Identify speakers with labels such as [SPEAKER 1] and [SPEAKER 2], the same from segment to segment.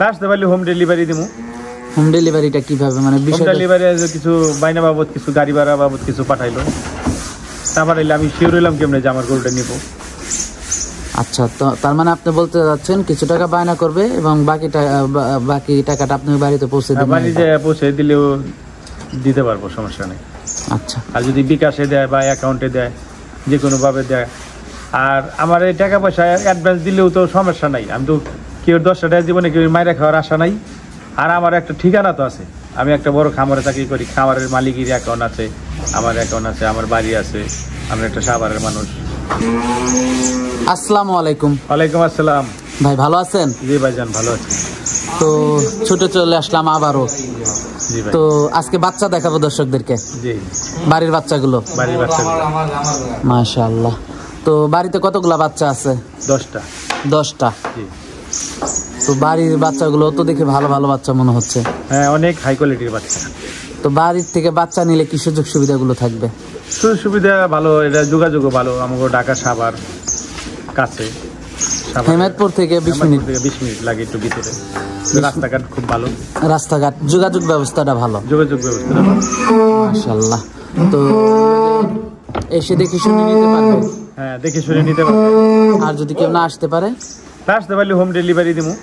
[SPEAKER 1] আসতে পারলে home delivery দিমু।
[SPEAKER 2] হোম ডেলিভারিটা কিভাবে, মানে
[SPEAKER 1] হোম ডেলিভারি কিছু বাইনা বাবদ, কিছু গাড়ি ভাড়া বাবদ কিছু পাঠাইলো, তারপর আমি শিওর হইলাম কেমনে যে আমার গরুটা নিব।
[SPEAKER 2] আচ্ছা, তো তার মানে আপনি বলতে যাচ্ছেন কিছু টাকা বায়না করবে এবং বাকি টাকাটা আপনি বাড়িতে পৌঁছে দিবেন।
[SPEAKER 1] বাড়িতে পৌঁছে দিলেও দিতে পারবো, সমস্যা নেই।
[SPEAKER 2] আচ্ছা,
[SPEAKER 1] আর যদি বিকাশে দেয় বা অ্যাকাউন্টে দেয়, যে কোনোভাবে দেয়। আর আমার এই টাকা পয়সা অ্যাডভান্স দিলেও তো সমস্যা নাই, আমি তো কেউ 10টা টাকা জীবনে কেউ মাইরা খাওয়ার আশা নাই। আর আমার একটা ঠিকানা তো আছে, আমি একটা বড় খামারে চাকরি করি, খামারের মালিকের অ্যাকাউন্ট আছে, আমার অ্যাকাউন্ট আছে, আমার বাড়ি আছে, আমি একটা সাভারের মানুষ।
[SPEAKER 2] আসসালামু আলাইকুম।
[SPEAKER 1] ওয়ালাইকুম আসসালাম।
[SPEAKER 2] ভাই ভালো আছেন?
[SPEAKER 1] জি ভাইজান, ভালো আছি।
[SPEAKER 2] তো ছুটে চলে আসলাম আবারও।
[SPEAKER 1] জি ভাই।
[SPEAKER 2] তো আজকে বাচ্চা দেখাবো দর্শকদেরকে।
[SPEAKER 1] জি,
[SPEAKER 2] বাড়ির বাচ্চাগুলো।
[SPEAKER 1] বাড়ির বাচ্চাগুলো।
[SPEAKER 2] মাশাআল্লাহ। তো বাড়িতে কতগুলা বাচ্চা আছে?
[SPEAKER 1] 10টা।
[SPEAKER 2] 10টা।
[SPEAKER 1] জি।
[SPEAKER 2] তো বাড়ির বাচ্চাগুলো তো দেখে ভালো ভালো বাচ্চা মনে হচ্ছে।
[SPEAKER 1] হ্যাঁ, অনেক হাই কোয়ালিটির বাচ্চা।
[SPEAKER 2] তো বাড়ির থেকে বাচ্চা নিলে কি সুযোগ সুবিধাগুলো থাকবে?
[SPEAKER 1] সুযোগ সুবিধা ভালো, এটা যোগাযোগও ভালো। আমাকে ঢাকা সাভার কাছে,
[SPEAKER 2] হেমায়তপুর থেকে 20 মিনিট
[SPEAKER 1] লাগে একটু ভিতরে। রাস্তাঘাট খুব ভালো,
[SPEAKER 2] রাস্তাঘাট যোগাযোগ ব্যবস্থাটা ভালো,
[SPEAKER 1] যোগাযোগ ব্যবস্থাটা ভালো।
[SPEAKER 2] মাশাআল্লাহ। তো এসে দেখে শুনে নিতে পারবে?
[SPEAKER 1] হ্যাঁ, দেখে শুনে নিতে পারবে।
[SPEAKER 2] আর যদি কেউ না আসতে পারে?
[SPEAKER 1] আসতে পারলে হোম ডেলিভারি দিমু।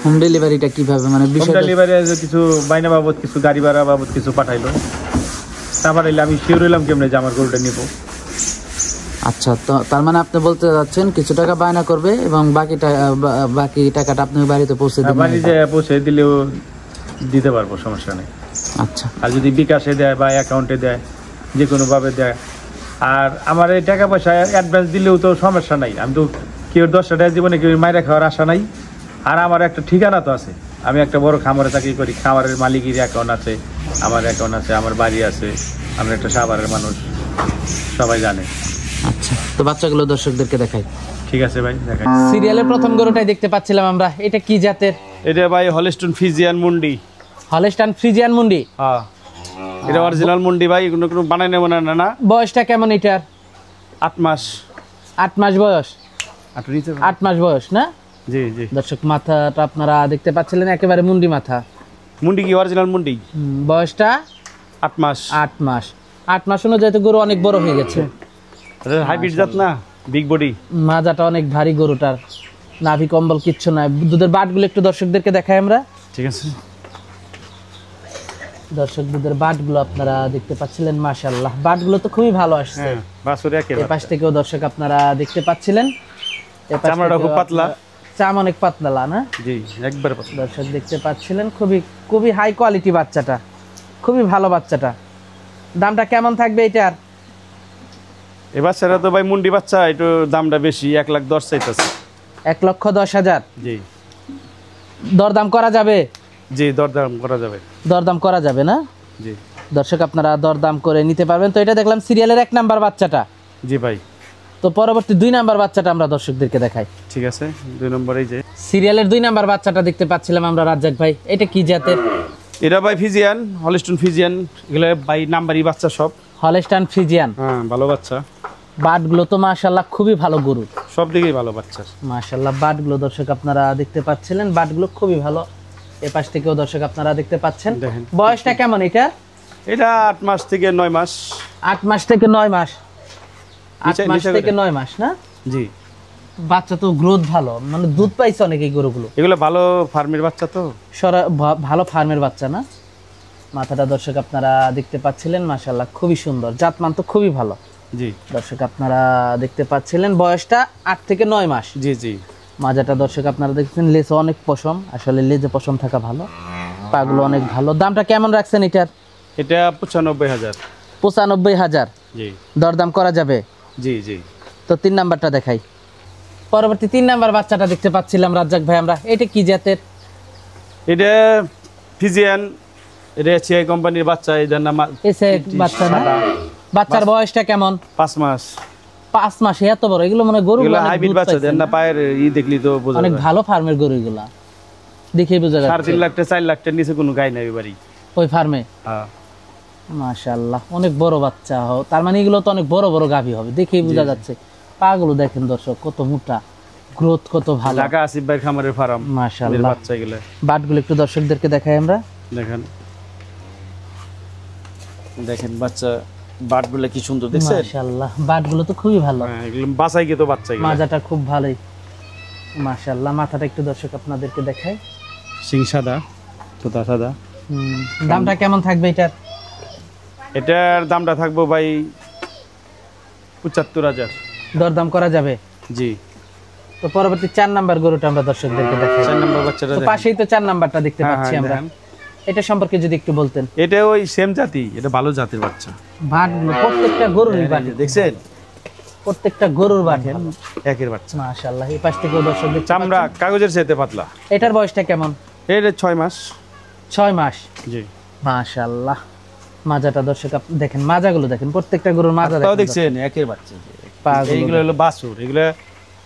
[SPEAKER 2] হোম ডেলিভারিটা কিভাবে, মানে
[SPEAKER 1] হোম ডেলিভারি কিছু বাইনা বাবদ, কিছু গাড়ি ভাড়া বাবদ কিছু পাঠাইলো, তারপর আমি শিওর হইলাম কেমনে যে আমার গরুটা নিব।
[SPEAKER 2] আচ্ছা, তো তার মানে আপনি বলতে যাচ্ছেন কিছু টাকা বায়না করবে এবং বাকি টাকাটা আপনি বাড়িতে পৌঁছে দিবেন।
[SPEAKER 1] বাড়িতে পৌঁছে দিলেও দিতে পারবো, সমস্যা নেই।
[SPEAKER 2] আচ্ছা।
[SPEAKER 1] আর যদি বিকাশে দেয় বা অ্যাকাউন্টে দেয়, যে কোনোভাবে দেয়। আর আমার এই টাকা পয়সা অ্যাডভান্স দিলেও তো সমস্যা নাই, আমি তো কেউ 10টা টাকা জীবনে কেউ মাইরা খাওয়ার আশা নাই। আর আমার একটা ঠিকানা তো আছে, আমি একটা বড় খামারে চাকরি করি, খামারের মালিকের অ্যাকাউন্ট আছে, আমার অ্যাকাউন্ট আছে, আমার বাড়ি আছে, আমি একটা সাভারের মানুষ, সবাই জানে।
[SPEAKER 2] আচ্ছা, তো বাচ্চাগুলো দর্শকদেরকে দেখাই।
[SPEAKER 1] ঠিক আছে ভাই, দেখাই।
[SPEAKER 2] সিরিয়ালের প্রথম গরুটাই দেখতে পাচ্ছিলাম আমরা, এটা কি জাতের?
[SPEAKER 1] এটা ভাই হলস্টাইন ফ্রিজিয়ান মুন্ডি।
[SPEAKER 2] হলস্টাইন ফ্রিজিয়ান মুন্ডি?
[SPEAKER 1] হ্যাঁ, এটা অরিজিনাল মুন্ডি ভাই, কোনো বানাই নেব না। না,
[SPEAKER 2] বয়সটা কেমন এটার?
[SPEAKER 1] 8 মাস।
[SPEAKER 2] 8 মাস বয়স? 8 মাস বয়স না?
[SPEAKER 1] জি জি।
[SPEAKER 2] দর্শক মাথাটা আপনারা দেখতে পাচ্ছিলেন, একেবারে মুন্ডি মাথা।
[SPEAKER 1] মুন্ডি কি অরিজিনাল মুন্ডি।
[SPEAKER 2] বয়সটা
[SPEAKER 1] 8 মাস।
[SPEAKER 2] 8 মাস। 8 মাস অনুযায়ী তো গরু অনেক বড় হয়ে গেছে।
[SPEAKER 1] হাইব্রিড জাত না, বিগ বডি।
[SPEAKER 2] মাজাটা অনেক ভারী গরুটার, নাভি কম্বল কিচ্ছু নাই। দুধের বাটগুলো একটু দর্শকদেরকে দেখাই আমরা।
[SPEAKER 1] ঠিক আছে
[SPEAKER 2] দর্শক, দুধের বাটগুলো আপনারা দেখতে পাচ্ছিলেন, মাশাআল্লাহ বাটগুলো তো খুবই ভালো আসছে। এই পাশ থেকেও দর্শক আপনারা দেখতে পাচ্ছিলেন,
[SPEAKER 1] চামড়াটা খুব পাতলা,
[SPEAKER 2] চাম অনেক পাতলা না?
[SPEAKER 1] জি, একবার পাতলা।
[SPEAKER 2] দর্শক দেখতে পাচ্ছিলেন, খুবই হাই কোয়ালিটি বাচ্চাটা, খুবই ভালো বাচ্চাটা। দামটা কেমন থাকবে এটার?
[SPEAKER 1] এই বাচ্চাটা তো ভাই মুন্ডি বাচ্চা, একটু দামটা বেশি, 1,10,000 চাইতেছে।
[SPEAKER 2] 1,10,000?
[SPEAKER 1] জি।
[SPEAKER 2] দরদাম করা যাবে?
[SPEAKER 1] জি, দরদাম করা যাবে।
[SPEAKER 2] দরদাম করা যাবে না?
[SPEAKER 1] জি।
[SPEAKER 2] দর্শক আপনারা দরদাম করে নিতে পারবেন। তো এটা দেখলাম সিরিয়ালের 1 নাম্বার বাচ্চাটা।
[SPEAKER 1] জি ভাই।
[SPEAKER 2] তো পরবর্তী 2 নাম্বার বাচ্চাটা আমরা দর্শকদেরকে দেখাই।
[SPEAKER 1] ঠিক আছে, 2 নম্বর এই যে
[SPEAKER 2] সিরিয়ালের 2 নাম্বার বাচ্চাটা দেখতে পাচ্ছিলাম আমরা, রাজ্জাক ভাই, এটা কি জাতের?
[SPEAKER 1] এটা ভাই ফিজিয়ান, হলস্টাইন ফিজিয়ান। এগুলো ভাই নাম্বারই বাচ্চা সব।
[SPEAKER 2] Holstein Friesian?
[SPEAKER 1] হ্যাঁ, ভালো বাচ্চা।
[SPEAKER 2] বাটগুলো তো মাশাআল্লাহ খুবই ভালো গরু,
[SPEAKER 1] সব দিকেই ভালো বাচ্চা
[SPEAKER 2] মাশাআল্লাহ। বাটগুলো দর্শক আপনারা দেখতে পাচ্ছিলেন, বাটগুলো খুবই ভালো। এই পাশ থেকেও দর্শক আপনারা দেখতে পাচ্ছেন। বয়সটা কেমন এটা?
[SPEAKER 1] এটা 8 মাস থেকে 9 মাস।
[SPEAKER 2] 8 মাস থেকে 9 মাস? 8 মাস থেকে 9 মাস না?
[SPEAKER 1] জি।
[SPEAKER 2] বাচ্চা তো গ্রোথ ভালো, মানে দুধ পাইছে অনেক এই গরুগুলো।
[SPEAKER 1] এগুলো ভালো ফার্মের বাচ্চা তো,
[SPEAKER 2] ভালো ফার্মের বাচ্চা না? মাথাটা দর্শক আপনারা দেখতে পাচ্ছিলেন, মাশাআল্লাহ খুবই সুন্দর, জাতমান তো খুবই ভালো।
[SPEAKER 1] জি।
[SPEAKER 2] দর্শক আপনারা দেখতে পাচ্ছিলেন, বয়সটা 8 থেকে 9 মাস।
[SPEAKER 1] জি জি।
[SPEAKER 2] মাজাটা দর্শক আপনারা দেখছেন, লেজে অনেক পশম, আসলে লেজে পশম থাকা ভালো, পাগুলো অনেক ভালো। দামটা কেমন রাখছেন এটার?
[SPEAKER 1] এটা 95,000।
[SPEAKER 2] 95,000?
[SPEAKER 1] জি।
[SPEAKER 2] দরদাম করা যাবে?
[SPEAKER 1] জি জি।
[SPEAKER 2] তো 3 নাম্বারটা দেখাই। পরবর্তী 3 নাম্বার বাচ্চাটা দেখতে পাচ্ছিলাম রাজ্জাক ভাই আমরা, এটা কি জাতের?
[SPEAKER 1] এটা ফিজিয়ান, এটা এসিআই কোম্পানির বাচ্চা। এই জন্য
[SPEAKER 2] এসিআই বাচ্চা না? বাচ্চার বয়সটা কেমন?
[SPEAKER 1] 5 মাস।
[SPEAKER 2] 5 মাস? এত বড়? এগুলো মানে গরু
[SPEAKER 1] হাইব্রিড বাচ্চা, দেন না পায়ের দেখলি তো বোঝা যায়।
[SPEAKER 2] অনেক ভালো ফার্মের গরু এগুলা, দেখেই বোঝা যাচ্ছে।
[SPEAKER 1] 3.5 লাখ 4 লাখ টাকার নিচে কোনো গাই নাই এবারে
[SPEAKER 2] ওই ফার্মে।
[SPEAKER 1] হ্যাঁ,
[SPEAKER 2] মাশাআল্লাহ অনেক বড় বাচ্চা। তার মানে এগুলো তো অনেক বড় বড় গাভী হবে, দেখেই বোঝা যাচ্ছে। পা গুলো দেখেন দর্শক, কত মোটা, গ্রোথ কত ভালো।
[SPEAKER 1] ঢাকা আসিফ ভাই খামারের ফার্ম
[SPEAKER 2] মাশাআল্লাহ।
[SPEAKER 1] বাচ্চা এগুলো
[SPEAKER 2] বাটগুলো একটু দর্শকদেরকে দেখাই আমরা।
[SPEAKER 1] দেখেন দেখেন বাচ্চা বাটগুলো কি সুন্দর দেখছেন?
[SPEAKER 2] মাশাআল্লাহ, বাটগুলো তো খুবই ভালো।
[SPEAKER 1] হ্যাঁ এগুলো বাছাই কি তো বাচ্চা এগুলো।
[SPEAKER 2] মাজাটা খুব ভালোই মাশাআল্লাহ। মাথাটা একটু দর্শক আপনাদেরকে দেখাই।
[SPEAKER 1] সিং সাদা তোতা সাদা।
[SPEAKER 2] দামটা কেমন থাকবে এটার?
[SPEAKER 1] এটার দামটা থাকবো ভাই ৭৫,০০০।
[SPEAKER 2] দরদাম করা যাবে?
[SPEAKER 1] জি।
[SPEAKER 2] তো পরবর্তী 4 নাম্বার গরুটা আমরা দর্শকদেরকে দেখাই।
[SPEAKER 1] 4 নাম্বার বাচ্চাটা
[SPEAKER 2] তো পাশেই তো 4 নাম্বারটা দেখতে পাচ্ছি আমরা। এটা সম্পর্কে যদি একটু বলতেন।
[SPEAKER 1] এটা ওই সেম জাতি, এটা ভালো জাতের বাচ্চা।
[SPEAKER 2] বাটগুলো প্রত্যেকটা গরুরই বাট
[SPEAKER 1] দেখছেন?
[SPEAKER 2] প্রত্যেকটা গরুর বাট
[SPEAKER 1] একের বাচ্চা।
[SPEAKER 2] মাশাআল্লাহ। এই পাশ থেকেও দর্শক দেখতে
[SPEAKER 1] চামড়া কাগজের চেয়ে পাতলা।
[SPEAKER 2] এটার বয়সটা কেমন?
[SPEAKER 1] এটা 6 মাস।
[SPEAKER 2] 6 মাস।
[SPEAKER 1] জি।
[SPEAKER 2] মাশাআল্লাহ। মাজাটা দর্শক দেখেন, মাজাগুলো দেখেন, প্রত্যেকটা গরুর মাজা দেখেন।
[SPEAKER 1] তাও দেখছেন একের বাচ্চা। এইগুলো হলো বাছুর, এগুলো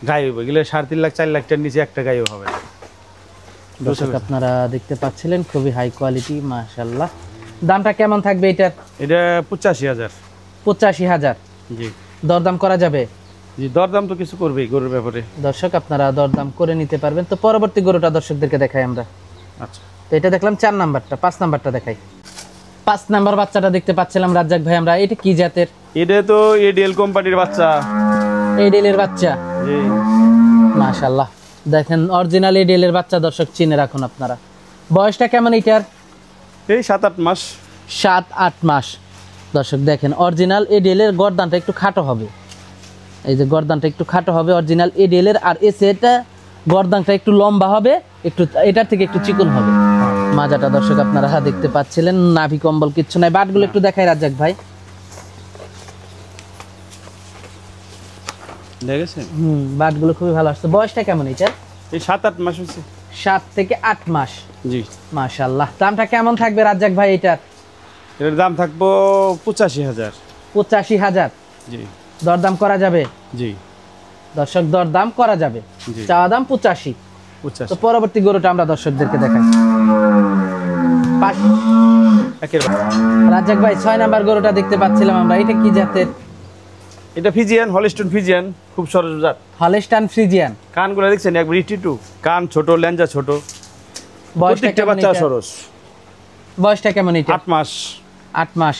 [SPEAKER 1] গাই হবে, এগুলো 3.5 লাখ 4 লাখ টাকার নিচে একটা গাইও হবে না।
[SPEAKER 2] দর্শক আপনারা দেখতে পাচ্ছিলেন খুবই হাই কোয়ালিটি মাশাআল্লাহ। দামটা কেমন থাকবে এটার?
[SPEAKER 1] এটা 85,000।
[SPEAKER 2] 85,000।
[SPEAKER 1] জি।
[SPEAKER 2] দরদাম করা যাবে?
[SPEAKER 1] জি, দরদাম তো কিছু করবেই গরুর ব্যাপারে।
[SPEAKER 2] দর্শক আপনারা দরদাম করে নিতে পারবেন। তো পরবর্তী গরুটা দর্শকদেরকে দেখাই আমরা।
[SPEAKER 1] আচ্ছা।
[SPEAKER 2] তো এটা দেখলাম 4 নাম্বারটা, 5 নাম্বারটা দেখাই। 5 নাম্বার বাচ্চাটা দেখতে পাচ্ছিলাম রাজ্জাক ভাই আমরা। এটা কি জাতের?
[SPEAKER 1] এটা তো এডিএল কোম্পানির বাচ্চা।
[SPEAKER 2] এডিএল এর বাচ্চা?
[SPEAKER 1] জি।
[SPEAKER 2] মাশাআল্লাহ। দেখেন অরিজিনাল এডিএল এর বাচ্চা দর্শক চিনে রাখুন আপনারা। বয়সটা কেমন এটার?
[SPEAKER 1] এই 7-8 মাস।
[SPEAKER 2] 7-8 মাস। দর্শক দেখেন অরিজিনাল এডিএল এর গর্দানটা একটু খাটো হবে। এই যে গর্দানটা একটু খাটো হবে অরিজিনাল এডিএল এর, আর এসেটা গর্দানটা একটু লম্বা হবে, একটু এটার থেকে একটু চিকন হবে। মাজাটা দর্শক আপনারা দেখতে পাচ্ছিলেন, নাভি কম্বল কিচ্ছু নাই। বাটগুলো একটু দেখাই রাজ্জাক ভাই।
[SPEAKER 1] দেখেছেন?
[SPEAKER 2] বাটগুলো খুবই ভালো আসছে। বয়সটা কেমন এটার?
[SPEAKER 1] এই 7-8 মাস হচ্ছে।
[SPEAKER 2] 7 থেকে 8 মাস।
[SPEAKER 1] জি।
[SPEAKER 2] মাশাআল্লাহ। দামটা কেমন থাকবে রাজ্জাক ভাই এটার?
[SPEAKER 1] এর দাম থাকবো 85,000।
[SPEAKER 2] 85,000।
[SPEAKER 1] জি।
[SPEAKER 2] দরদাম করা যাবে?
[SPEAKER 1] জি।
[SPEAKER 2] দর্শক দরদাম করা যাবে।
[SPEAKER 1] জি।
[SPEAKER 2] চাওয়া দাম 85। তো পরবর্তী গরুটা আমরা দর্শকদেরকে দেখাই। রাজ্জাক ভাই 6 নাম্বার গরুটা দেখতে পাচ্ছিলাম আমরা। এটা কি জাতের?
[SPEAKER 1] এটা ফিজিয়ান, হলিস্টন ফিজিয়ান, খুব সরস জাত।
[SPEAKER 2] হলিস্টান ফ্রিজিয়ান।
[SPEAKER 1] কানগুলো দেখছেন একবার ইটিটু, কান ছোট, লেঞ্জা ছোট।
[SPEAKER 2] প্রত্যেকটা
[SPEAKER 1] বাচ্চা সরস।
[SPEAKER 2] বয়সটা কেমন এটা?
[SPEAKER 1] 8 মাস।
[SPEAKER 2] 8 মাস।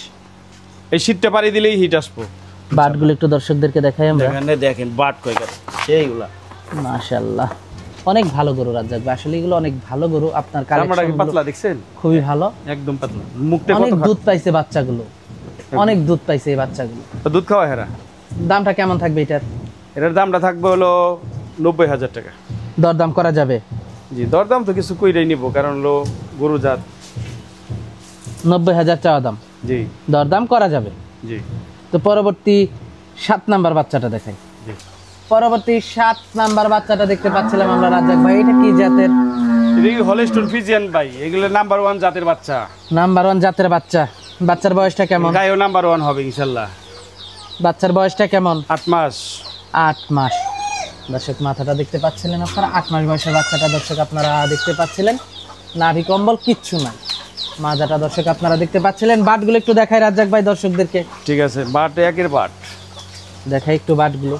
[SPEAKER 1] এই শীতটা পারি দিলেই হিট আসবো।
[SPEAKER 2] বাটগুলো একটু দর্শকদেরকে দেখাই আমরা।
[SPEAKER 1] দেখেন বাট কয়টা সেইগুলা।
[SPEAKER 2] মাশাআল্লাহ। অনেক ভালো গরু রাজ্জাক ভাই, আসলে এগুলো অনেক ভালো গরু। আপনার কালেকশন
[SPEAKER 1] পাতলা দেখছেন?
[SPEAKER 2] খুবই ভালো,
[SPEAKER 1] একদম পাতলা। মুখটা
[SPEAKER 2] অনেক
[SPEAKER 1] কত
[SPEAKER 2] দুধ পাইছে বাচ্চাগুলো, অনেক দুধ পাইছে এই বাচ্চাগুলো।
[SPEAKER 1] দুধ খাওয়া হেরা।
[SPEAKER 2] দামটা কেমন থাকবে এটার?
[SPEAKER 1] এটার দামটা থাকবে হলো 90,000 টাকা।
[SPEAKER 2] দরদাম করা যাবে?
[SPEAKER 1] জি, দরদাম তো কিছু কইরাই নিব, কারণ হলো গরু জাত।
[SPEAKER 2] 90,000 চাওয়া দাম।
[SPEAKER 1] জি।
[SPEAKER 2] দরদাম করা যাবে?
[SPEAKER 1] জি।
[SPEAKER 2] তো পরবর্তী 7 নাম্বার বাচ্চাটা দেখাই।
[SPEAKER 1] জি।
[SPEAKER 2] পরবর্তী 7 নাম্বার বাচ্চাটা দেখতে পাচ্ছিলাম আমরা রাজ্জাক ভাই। এটা কি জাতের?
[SPEAKER 1] এটা হলিস্টন ফিজিয়ান ভাই, এগুলো নাম্বার 1 জাতের বাচ্চা।
[SPEAKER 2] নাম্বার 1 জাতের বাচ্চা। বাচ্চার বয়সটা কেমন?
[SPEAKER 1] গায়ও নাম্বার 1 হবে ইনশাআল্লাহ।
[SPEAKER 2] বাচ্চার বয়সটা কেমন?
[SPEAKER 1] 8 মাস।
[SPEAKER 2] 8 মাস। দর্শক মাথাটা দেখতে পাচ্ছিলেন আপনারা, 8 মাস বয়সের বাচ্চাটা দর্শক আপনারা দেখতে পাচ্ছিলেন। নাভি কম্বল কিচ্ছু নাই। মাজাটা দর্শক আপনারা দেখতে পাচ্ছিলেন। বাটগুলো একটু দেখাই রাজ্জাক ভাই দর্শকদেরকে।
[SPEAKER 1] ঠিক আছে, বাট একের বাট
[SPEAKER 2] দেখাই একটু বাটগুলো।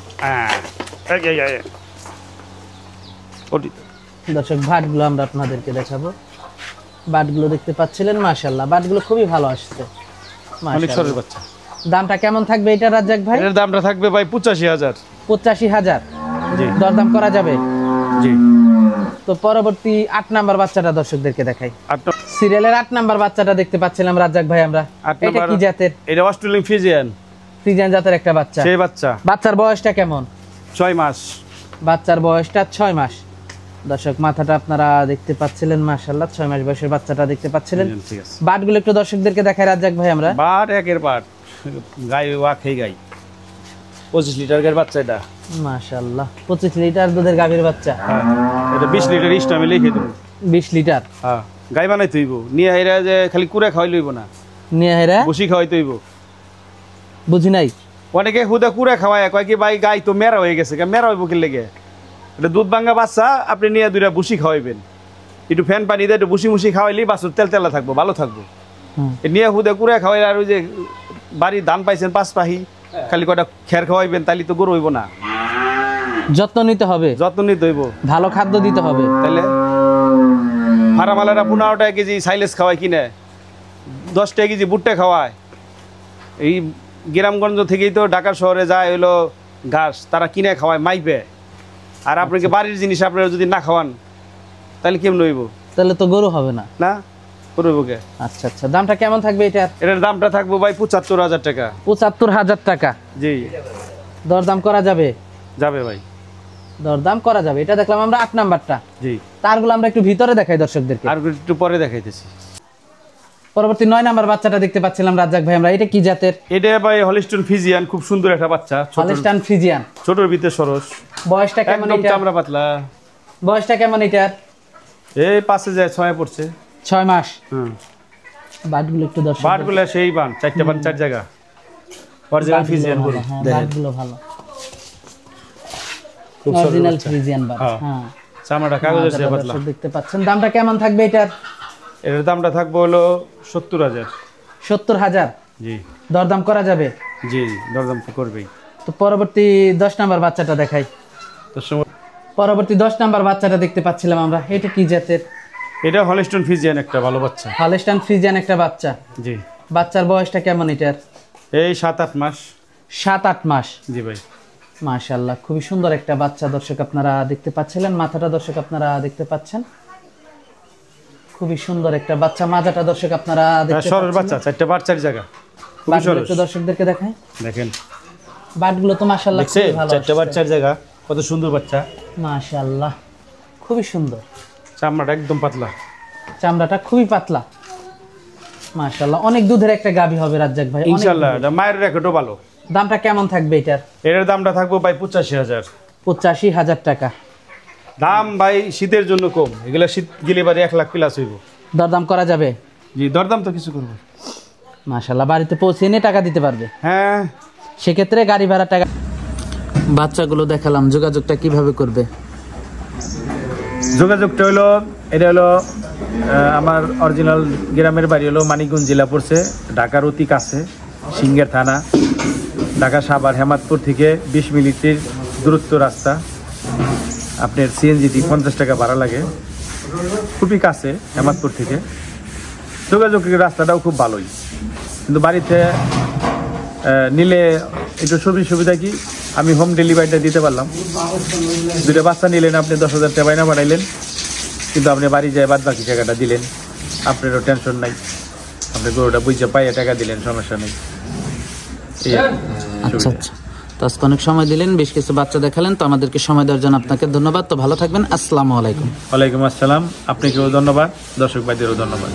[SPEAKER 2] দর্শক বাটগুলো আমরা আপনাদেরকে দেখাবো। বাটগুলো দেখতে পাচ্ছিলেন, মাশাআল্লাহ বাটগুলো খুবই ভালো আসছে।
[SPEAKER 1] অনেক সরল বাচ্চা।
[SPEAKER 2] দামটা কেমন থাকবে এটা রাজ্জাক ভাই?
[SPEAKER 1] এর দামটা থাকবে ভাই 85,000।
[SPEAKER 2] 85,000।
[SPEAKER 1] জি।
[SPEAKER 2] দরদাম করা যাবে?
[SPEAKER 1] জি।
[SPEAKER 2] তো পরবর্তী 8 নাম্বার বাচ্চাটা দর্শকদেরকে দেখাই। সিরিয়ালের 8 নাম্বার বাচ্চাটা দেখতে পাচ্ছিলাম রাজ্জাক ভাই আমরা। এটা কি জাতের?
[SPEAKER 1] এটা অস্ট্রেলিয়ান ফিজিয়ান।
[SPEAKER 2] ফ্রিজিয়ান জাতের একটা বাচ্চা।
[SPEAKER 1] সেই বাচ্চা।
[SPEAKER 2] বাচ্চার বয়সটা কেমন?
[SPEAKER 1] 6 মাস।
[SPEAKER 2] বাচ্চার বয়সটা 6 মাস। দর্শক মাথাটা আপনারা দেখতে পাচ্ছিলেন, মাশাআল্লাহ 6 মাস বয়সের বাচ্চাটা দেখতে পাচ্ছিলেন।
[SPEAKER 1] ঠিক আছে।
[SPEAKER 2] বাটগুলো একটু দর্শকদেরকে দেখাই রাজ্জাক ভাই আমরা।
[SPEAKER 1] বাট একের বাট, গাই ওয়াখেই গাই। 25 লিটার গায়ের বাচ্চা এটা।
[SPEAKER 2] মাশাআল্লাহ 25 লিটার দুধের গাভীর বাচ্চা।
[SPEAKER 1] হ্যাঁ, এটা 20 লিটার ইস্টামে লিখে দেব।
[SPEAKER 2] 20 লিটার।
[SPEAKER 1] হ্যাঁ, গাই বানাই তৈব। নিয়ে হেরা যে খালি কুড়া খাওয়াই লইব না।
[SPEAKER 2] নিয়ে হেরা
[SPEAKER 1] বসি খাওয়াই তৈব।
[SPEAKER 2] বুঝি নাই।
[SPEAKER 1] অনেকে হুদা কুড়া খাওয়ায়, কয় কি ভাই গাই তো মেরা হয়ে গেছে, মেরা হইব কি লেগে? এটা দুধ ভাঙা বাচ্চা, আপনি নিয়ে দুইটা বসি খাওয়াইবেন। একটু ফ্যান পানি দিয়ে একটু বসি মুসি খাওয়াইলেই বাছুর তেল তেলা থাকবো, ভালো থাকবো। নিয়ে হুদা কুড়া খাওয়াই, আর ওই যে বাড়ির ধান পাইছেন 5 পাহি, খালি কটা খের খাওয়াইবেন, তাইলে তো গরু হইব না।
[SPEAKER 2] যত্ন নিতে হবে,
[SPEAKER 1] যত্ন নিতে হইব,
[SPEAKER 2] ভালো খাদ্য দিতে হবে।
[SPEAKER 1] তাইলে ফার্মালারা 15 টাকা কেজি সাইলেজ খাওয়ায় কিনে, 10 টাকা কেজি ভুট্টা খাওয়ায়। এই গ্রামগঞ্জ থেকেই তো ঢাকা শহরে যায় হইলো ঘাস, তারা কিনে খাওয়ায় মাইপে। আর আপনাকে বাড়ির জিনিস আপনারা যদি না খাওয়ান তাহলে কেমন হইব?
[SPEAKER 2] তাহলে তো গরু হবে না।
[SPEAKER 1] না করব কে?
[SPEAKER 2] আচ্ছা আচ্ছা, দামটা কেমন থাকবে এটার?
[SPEAKER 1] এটার দামটা থাকবো ভাই 75,000 টাকা।
[SPEAKER 2] 75,000 টাকা।
[SPEAKER 1] জি,
[SPEAKER 2] দরদাম করা যাবে?
[SPEAKER 1] যাবে ভাই,
[SPEAKER 2] দরদাম করা যাবে। এটা দেখলাম আমরা 8 নাম্বারটা।
[SPEAKER 1] জি,
[SPEAKER 2] তারগুলো আমরা একটু ভিতরে দেখাই দর্শকদেরকে,
[SPEAKER 1] আর একটু পরে দেখাইতেছি।
[SPEAKER 2] পরবর্তী 9 নাম্বার বাচ্চাটা দেখতে পাচ্ছিলাম রাজ্জাক ভাই আমরা, এটা কি জাতের?
[SPEAKER 1] এটা ভাই হলিস্টন ফ্রিজিয়ান, খুব সুন্দর একটা বাচ্চা,
[SPEAKER 2] হলিস্টান ফ্রিজিয়ান,
[SPEAKER 1] ছোটর ভিতরে সরস,
[SPEAKER 2] বয়সটা কেমন
[SPEAKER 1] একদম
[SPEAKER 2] এটা?
[SPEAKER 1] চামড়া পাতলা।
[SPEAKER 2] বয়সটা কেমন এটার?
[SPEAKER 1] এই পাশে যায় 6 পড়ছে।
[SPEAKER 2] 6 মাস।
[SPEAKER 1] হুম,
[SPEAKER 2] বাটগুলো একটু দর্শক,
[SPEAKER 1] বাটগুলো সেই বান, 4টা বান 4 জায়গা, অরিজিনাল ফ্রিজিয়ান গরু। দেখেন
[SPEAKER 2] বাটগুলো ভালো,
[SPEAKER 1] খুব সুন্দর
[SPEAKER 2] অরিজিনাল
[SPEAKER 1] বাচ্চা।
[SPEAKER 2] Friesian but.
[SPEAKER 1] হ্যাঁ।
[SPEAKER 2] হ্যাঁ,
[SPEAKER 1] চামড়াটা কাগজের চেয়ে পাতলা।
[SPEAKER 2] দর্শক দেখতে পাচ্ছেন। দামটা কেমন থাকবে এটার?
[SPEAKER 1] এর দামটা থাকবে হলো 70,000।
[SPEAKER 2] 70,000।
[SPEAKER 1] জি,
[SPEAKER 2] দরদাম করা যাবে?
[SPEAKER 1] জি, দরদাম তো করবেই।
[SPEAKER 2] তো পরবর্তী 10 নাম্বার বাচ্চাটা দেখাই।
[SPEAKER 1] তো সময়
[SPEAKER 2] পরবর্তী 10 নাম্বার বাচ্চাটা দেখতে পাচ্ছিলাম আমরা, এটা কি জাতের?
[SPEAKER 1] এটা হলিস্টন ফ্রিজিয়ান, একটা ভালো বাচ্চা।
[SPEAKER 2] হলিস্টান ফ্রিজিয়ান একটা বাচ্চা।
[SPEAKER 1] জি,
[SPEAKER 2] বাচ্চার বয়সটা কেমন এটার?
[SPEAKER 1] এই 7-8 মাস।
[SPEAKER 2] 7-8 মাস।
[SPEAKER 1] জি ভাই,
[SPEAKER 2] মাশাআল্লাহ, খুবই সুন্দর একটা বাচ্চা দর্শক আপনারা দেখতে পাচ্ছিলেন। মাথাটা দর্শক আপনারা দেখতে পাচ্ছেন, খুবই সুন্দর একটা বাচ্চা। মাজাটা দর্শক আপনারা দেখতে
[SPEAKER 1] সরস বাচ্চা, 4টা বাট 4 জায়গা, খুব
[SPEAKER 2] বাটগুলো
[SPEAKER 1] সরস।
[SPEAKER 2] একটু দর্শকদেরকে দেখাই।
[SPEAKER 1] দেখেন,
[SPEAKER 2] বাটগুলো তো মাশাআল্লাহ
[SPEAKER 1] দেখছেন
[SPEAKER 2] খুবই ভালো।
[SPEAKER 1] 4টা বাট 4 জায়গা, কত সুন্দর বাচ্চা।
[SPEAKER 2] মাশাআল্লাহ, খুবই সুন্দর।
[SPEAKER 1] চামড়াটা একদম পাতলা,
[SPEAKER 2] চামড়াটা খুবই পাতলা। মাশাআল্লাহ, অনেক দুধের একটা গাভী হবে রাজ্জাক ভাই। অনেক
[SPEAKER 1] ইনশাআল্লাহ।
[SPEAKER 2] দুধের।
[SPEAKER 1] এটা মায়ের রেকর্ডও ভালো।
[SPEAKER 2] দামটা কেমন থাকবে এটার?
[SPEAKER 1] এর দামটা থাকবে ভাই 85,000।
[SPEAKER 2] 85,000 টাকা।
[SPEAKER 1] দাম ভাই শীতের জন্য কম, এগুলা শীত গেলে বাড়ি 1 লাখ প্লাস হইব।
[SPEAKER 2] দরদাম করা যাবে?
[SPEAKER 1] জি, দরদাম তো কিছু করবো।
[SPEAKER 2] মাশাআল্লাহ, বাড়িতে পৌঁছে এনে টাকা দিতে পারবে?
[SPEAKER 1] হ্যাঁ,
[SPEAKER 2] সেক্ষেত্রে গাড়ি ভাড়া টাকা। বাচ্চাগুলো দেখালাম, যোগাযোগটা কিভাবে করবে?
[SPEAKER 1] যোগাযোগটা হলো, এটা হলো আমার অরিজিনাল গ্রামের বাড়ি হলো মানিকগঞ্জ জেলা পড়ছে, ঢাকার অতি কাছে, সিংহের থানা। ঢাকা সাভার হেমাদপুর থেকে 20 মিনিটের দূরত্ব রাস্তা। আপনার সিএনজিটি 50 টাকা ভাড়া লাগে, খুবই কাছে হেমাদপুর থেকে। যোগাযোগের রাস্তাটাও খুব ভালোই, কিন্তু বাড়িতে নিলে একটু সুবিধা কি, আমি হোম ডেলিভারিটা দিতে পারলাম। 2টা বাচ্চা নিলেন আপনি, 10,000 টাকা বাইনা পাঠাইলেন, কিন্তু আপনি বাড়ি যায় বাদ বাকি টাকাটা দিলেন, আপনারও টেনশন নাই। আপনি গরুটা বুঝে পাইয়ে টাকা দিলেন, সমস্যা নেই।
[SPEAKER 2] আচ্ছা আচ্ছা, তো আজকে অনেক সময় দিলেন, বেশ কিছু বাচ্চা দেখালেন, তো আমাদেরকে সময় দেওয়ার জন্য আপনাকে ধন্যবাদ। তো ভালো থাকবেন, আসসালামু আলাইকুম।
[SPEAKER 1] ওয়ালাইকুম আসসালাম, আপনাকেও ধন্যবাদ, দর্শক ভাইদেরও ধন্যবাদ।